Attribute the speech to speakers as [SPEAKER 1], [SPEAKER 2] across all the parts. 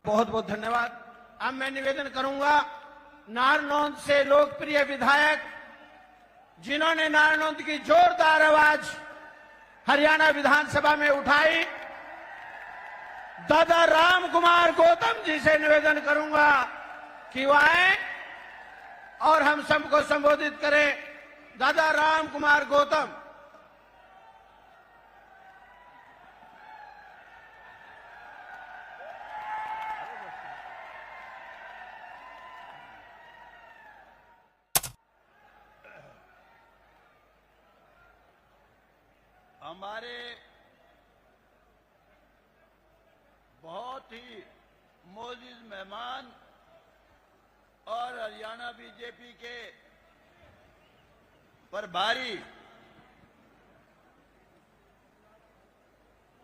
[SPEAKER 1] बहुत बहुत धन्यवाद। अब मैं निवेदन करूंगा नारनौंद से लोकप्रिय विधायक जिन्होंने नारनौंद की जोरदार आवाज हरियाणा विधानसभा में उठाई, दादा राम कुमार गौतम जी से निवेदन करूंगा कि वो आए और हम सबको संबोधित करें। दादा राम कुमार गौतम।
[SPEAKER 2] हमारे बहुत ही मोअज़्ज़िज़ मेहमान और हरियाणा बीजेपी के प्रभारी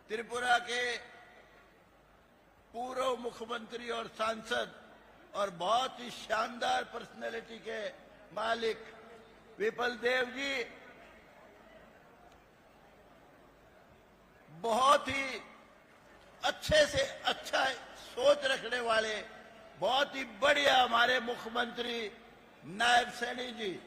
[SPEAKER 2] त्रिपुरा के पूर्व मुख्यमंत्री और सांसद और बहुत ही शानदार पर्सनैलिटी के मालिक विपल देव जी, बहुत ही अच्छे से अच्छा सोच रखने वाले बहुत ही बढ़िया हमारे मुख्यमंत्री नायब सैनी जी,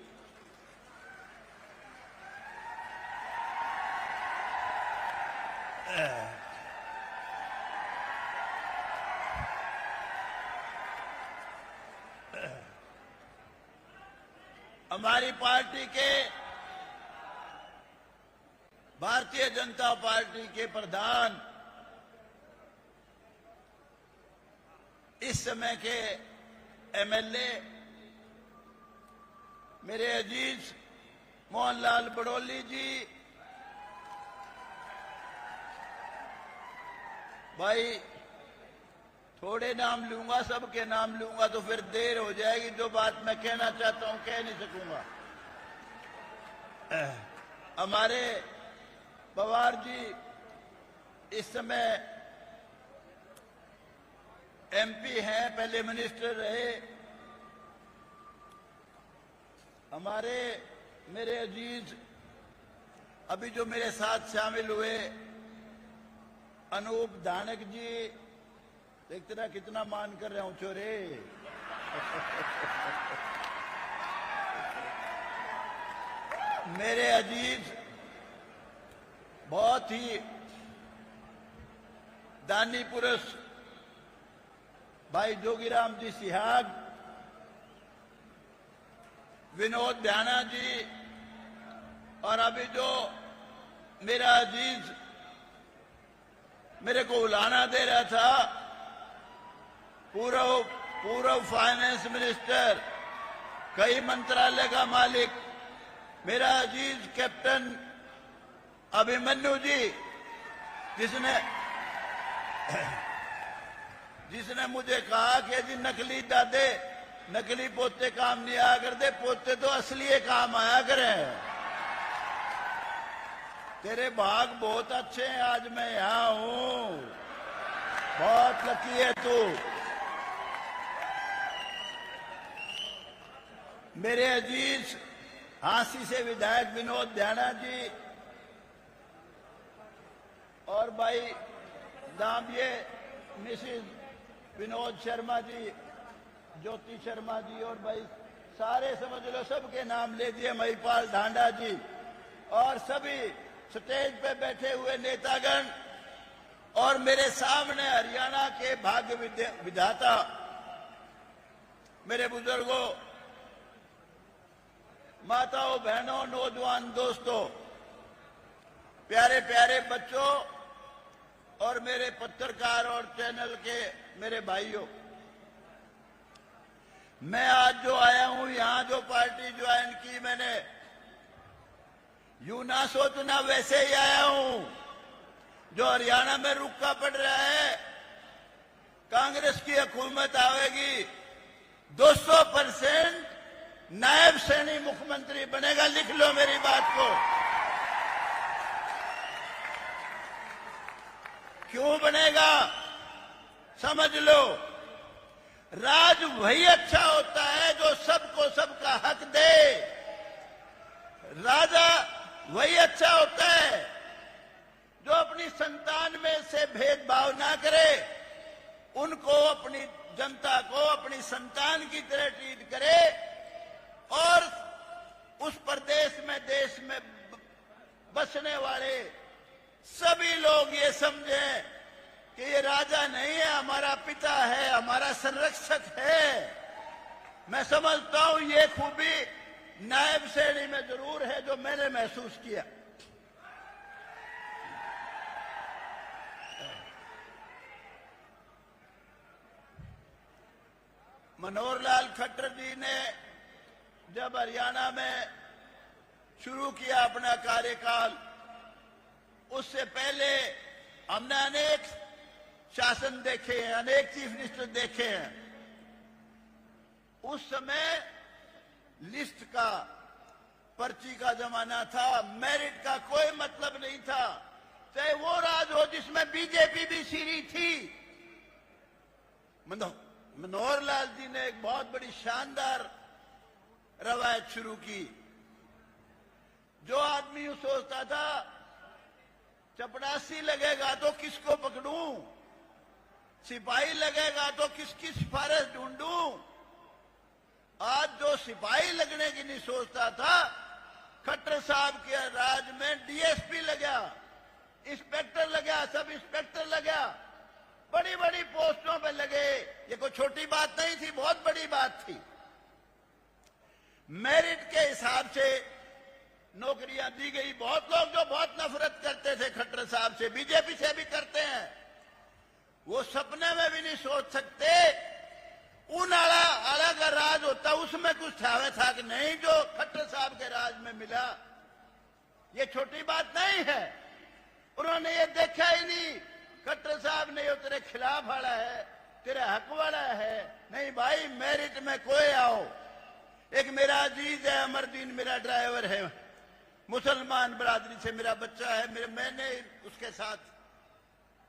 [SPEAKER 2] हमारी पार्टी के भारतीय जनता पार्टी के प्रधान, इस समय के एमएलए मेरे अजीज मोहनलाल बड़ौली जी, भाई थोड़े नाम लूंगा, सबके नाम लूंगा तो फिर देर हो जाएगी, जो बात मैं कहना चाहता हूं कह नहीं सकूंगा। हमारे पवार जी इस समय एमपी हैं, पहले मिनिस्टर रहे। हमारे मेरे अजीज अभी जो मेरे साथ शामिल हुए अनूप धानक जी, देखते ना कितना मान कर रहा हूं छोरे। मेरे अजीज बहुत ही दानी पुरुष भाई जोगीराम जी सिहाग, विनोद ध्याना जी, और अभी जो मेरा अजीज मेरे को उलाना दे रहा था, पूर्व फाइनेंस मिनिस्टर, कई मंत्रालय का मालिक, मेरा अजीज कैप्टन अभिमन्यु जी, जिसने मुझे कहा कि जी नकली दादे नकली पोते काम नहीं आया करते, पोते तो असली काम आया करें। तेरे भाग बहुत अच्छे हैं, आज मैं यहां हूं, बहुत लकी है तू। मेरे अजीज हांसी से विधायक विनोद ध्याना जी, और भाई दामिये मिसिज विनोद शर्मा जी, ज्योति शर्मा जी, और भाई सारे समझ लो सबके नाम ले दिए, महिपाल ढांडा जी, और सभी स्टेज पे बैठे हुए नेतागण, और मेरे सामने हरियाणा के भाग्य विधाता मेरे बुजुर्गों, माताओं, बहनों, नौजवान दोस्तों, प्यारे प्यारे बच्चों, और मेरे पत्रकार और चैनल के मेरे भाइयों, मैं आज जो आया हूं यहां, जो पार्टी ज्वाइन की मैंने, यूं ना सोचना वैसे ही आया हूं। जो हरियाणा में रुका पड़ रहा है, कांग्रेस की हुकूमत आवेगी, 200% नायब सैनी मुख्यमंत्री बनेगा, लिख लो मेरी बात को। क्यों बनेगा समझ लो। राज वही अच्छा होता है जो सबको सबका हक दे। राजा वही अच्छा होता है जो अपनी संतान में से भेदभाव ना करे, उनको अपने जनता को अपनी संतान की तरह ट्रीट करे और उस प्रदेश में, देश में बसने वाले सभी लोग ये समझें कि ये राजा नहीं है, हमारा पिता है, हमारा संरक्षक है। मैं समझता हूं ये खूबी नायब श्रेणी में जरूर है जो मैंने महसूस किया। मनोहर लाल खट्टर जी ने जब हरियाणा में शुरू किया अपना कार्यकाल, उससे पहले हमने अनेक शासन देखे हैं, अनेक चीफ मिनिस्टर देखे हैं। उस समय लिस्ट का, पर्ची का जमाना था, मेरिट का कोई मतलब नहीं था। चाहे वो राज हो जिसमें बीजेपी भी सीरी थी। मनोहर लाल जी ने एक बहुत बड़ी शानदार रवायत शुरू की। जो आदमी सोचता था चपरासी लगेगा तो किसको पकड़ूं, सिपाही लगेगा तो किसकी सिफारिश ढूंढूं, आज जो सिपाही लगने की नहीं सोचता था, खट्टर साहब के राज में डीएसपी लगा, इंस्पेक्टर लगा, सब इंस्पेक्टर लगा, बड़ी बड़ी पोस्टों पे लगे। ये कोई छोटी बात नहीं थी, बहुत बड़ी बात थी। मेरिट के हिसाब से नौकरियां दी गई। बहुत लोग जो बहुत नफरत करते थे खट्टर साहब से, बीजेपी से भी करते हैं, वो सपने में भी नहीं सोच सकते उन आला का राज होता, उसमें कुछ छावे था कि नहीं जो खट्टर साहब के राज में मिला। ये छोटी बात नहीं है। उन्होंने ये देखा ही नहीं खट्टर साहब ने ये तेरे खिलाफ वाला है, तेरे हक वाला है। नहीं भाई, मेरिट में कोई आओ। एक मेरा अजीज है अमरदीन, मेरा ड्राइवर है, मुसलमान बरादरी से मेरा बच्चा है। मैंने उसके साथ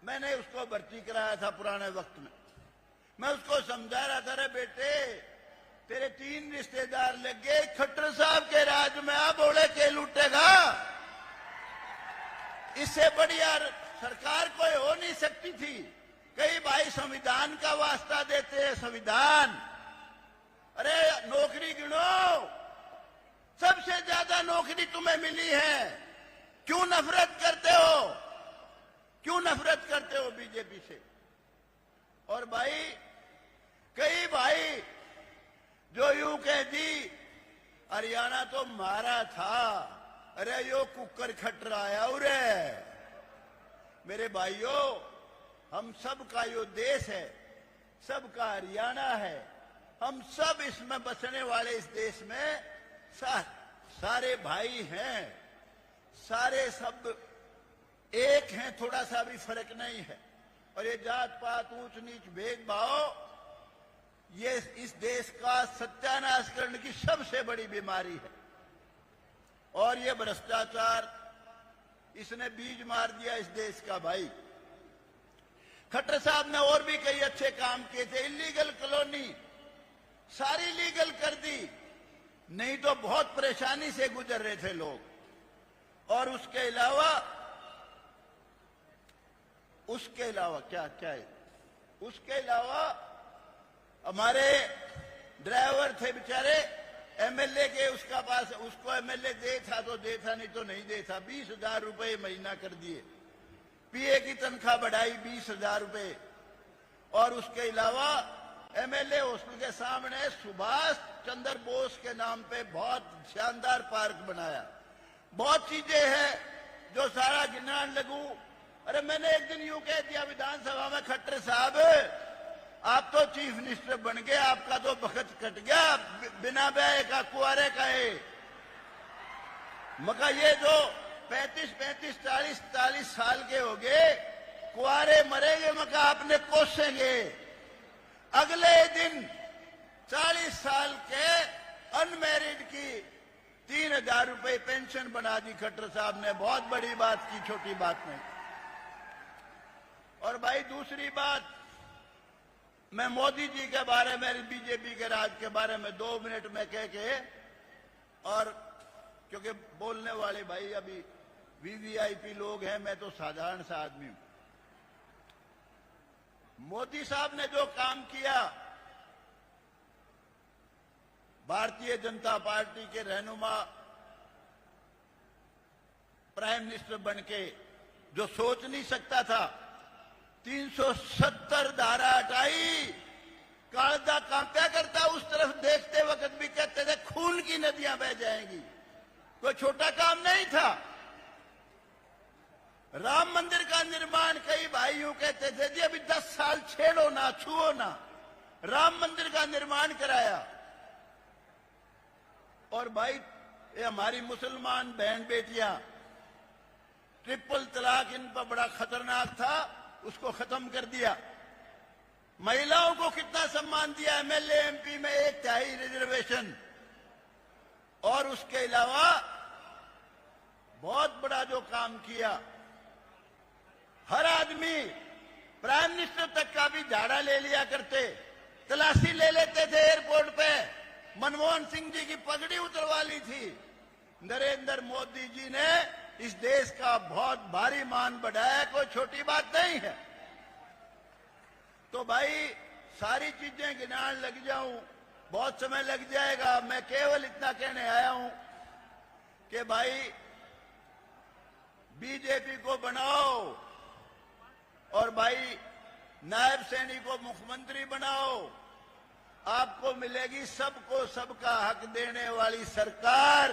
[SPEAKER 2] मैंने उसको भर्ती कराया था पुराने वक्त में। मैं उसको समझा रहा था, रे बेटे तेरे 3 रिश्तेदार लग गए, खट्टर साहब के राज में आप बोले के लूटेगा। इससे बढ़िया सरकार कोई हो नहीं सकती थी। कई भाई संविधान का वास्ता देते हैं, संविधान। अरे नौकरी गिनो, सबसे ज्यादा नौकरी तुम्हें मिली है, क्यों नफरत करते हो, क्यों नफरत करते हो बीजेपी से। और भाई कई भाई जो यूं कह दी हरियाणा तो मारा था, अरे यो कुकर खट्टर आया उरे। मेरे भाइयों, हम सब का यो देश है, सबका हरियाणा है, हम सब इसमें बसने वाले इस देश में सारे भाई हैं, सारे सब एक हैं, थोड़ा सा भी फर्क नहीं है। और ये जात पात, ऊंच नीच, भेदभाव, ये इस देश का सत्यानाश करने की सबसे बड़ी बीमारी है। और ये भ्रष्टाचार, इसने बीज मार दिया इस देश का। भाई खट्टर साहब ने और भी कई अच्छे काम किए थे। इलीगल कॉलोनी सारी लीगल कर दी, नहीं तो बहुत परेशानी से गुजर रहे थे लोग। और उसके अलावा क्या है, उसके अलावा हमारे ड्राइवर थे बेचारे, एमएलए के उसका पास, उसको एमएलए दे था तो दे था, नहीं तो नहीं दे था। 20,000 रुपए महीना कर दिए, पीए की तनख्वाह बढ़ाई 20,000 रुपए। और उसके अलावा एमएलए हॉस्टल के सामने सुभाष चंद्र बोस के नाम पे बहुत शानदार पार्क बनाया। बहुत चीजें हैं जो सारा गिनान लगू। अरे मैंने एक दिन यूं कह दिया विधानसभा में, खट्टर साहब आप तो चीफ मिनिस्टर बन गए, आपका तो वक्त कट गया, बिना ब्याह का कुआरे का है। मगर ये जो 35, 40 साल के हो गए, कुआरे मरेंगे, मगर आपने कोसेंगे। अगले दिन 40 साल के अनमैरिड की 3,000 रुपए पेंशन बना दी खट्टर साहब ने। बहुत बड़ी बात की, छोटी बात नहीं। और भाई दूसरी बात, मैं मोदी जी के बारे में, बीजेपी के राज के बारे में 2 मिनट में कह के, और क्योंकि बोलने वाले भाई अभी वीवीआईपी लोग हैं, मैं तो साधारण सा आदमी हूं। मोदी साहब ने जो काम किया भारतीय जनता पार्टी के रहनुमा प्राइम मिनिस्टर बनके जो सोच नहीं सकता था, 370 धारा हटाई, कालजा कांपा करता, उस तरफ देखते वक्त भी कहते थे खून की नदियां बह जाएंगी। कोई छोटा काम नहीं था। राम मंदिर का निर्माण, कई भाई यूं कहते थे जी अभी 10 साल छेड़ो ना, छुओ ना। राम मंदिर का निर्माण कराया। और भाई ये हमारी मुसलमान बहन बेटियां, ट्रिपल तलाक इन पर बड़ा खतरनाक था, उसको खत्म कर दिया। महिलाओं को कितना सम्मान दिया, एमएलए एमपी में 1/3 रिजर्वेशन। और उसके अलावा बहुत बड़ा जो काम किया, हर आदमी प्राइम मिनिस्टर तक का भी झाड़ा ले लिया करते, तलाशी ले लेते थे एयरपोर्ट पे। मनमोहन सिंह जी की पगड़ी उतरवा ली थी। नरेंद्र मोदी जी ने इस देश का बहुत भारी मान बढ़ाया, कोई छोटी बात नहीं है। तो भाई सारी चीजें गिनान लग जाऊं, बहुत समय लग जाएगा। मैं केवल इतना कहने आया हूं कि भाई बीजेपी को बनाओ और भाई नायब सैनी को मुख्यमंत्री बनाओ, आपको मिलेगी सबको सबका हक देने वाली सरकार।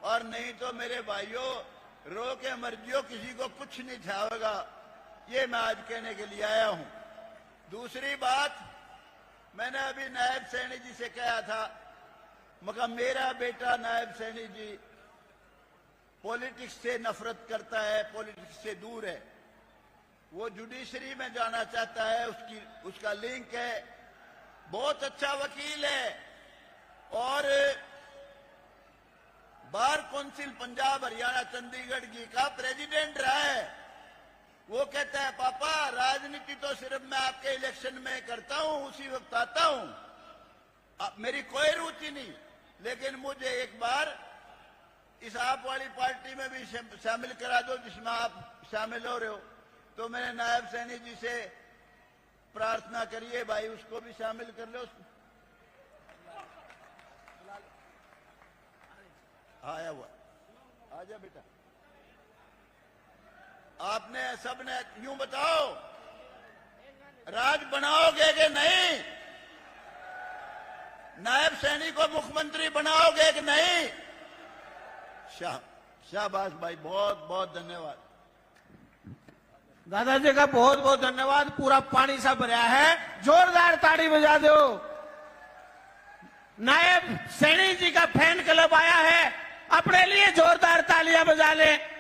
[SPEAKER 2] और नहीं तो मेरे भाइयों, रो के मर्जियों, किसी को कुछ नहीं छावेगा। ये मैं आज कहने के लिए आया हूं। दूसरी बात, मैंने अभी नायब सैनी जी से कहा था, मगर मेरा बेटा नायब सैनी जी पॉलिटिक्स से नफरत करता है, पॉलिटिक्स से दूर है। वो जुडिशरी में जाना चाहता है, उसका लिंक है, बहुत अच्छा वकील है और बार काउंसिल पंजाब हरियाणा चंडीगढ़ की का प्रेसिडेंट रहा है। वो कहता है पापा राजनीति तो सिर्फ मैं आपके इलेक्शन में करता हूं, उसी वक्त आता हूं, मेरी कोई रुचि नहीं, लेकिन मुझे एक बार इस आप वाली पार्टी में भी शामिल करा दो जिसमें आप शामिल हो रहे हो। तो मैंने नायब सैनी जी से प्रार्थना करिए भाई उसको भी शामिल कर लो। आया हुआ, आजा बेटा। आपने सबने यूं बताओ, राज बनाओगे कि नहीं? नायब सैनी को मुख्यमंत्री बनाओगे कि नहीं? शाबाश भाई, बहुत बहुत धन्यवाद।
[SPEAKER 1] दादाजी का बहुत बहुत धन्यवाद। पूरा पानी सा भरा है, जोरदार ताड़ी बजा दो। नायब सैनी जी का फैन क्लब आया है, अपने लिए जोरदार तालियां बजा लें।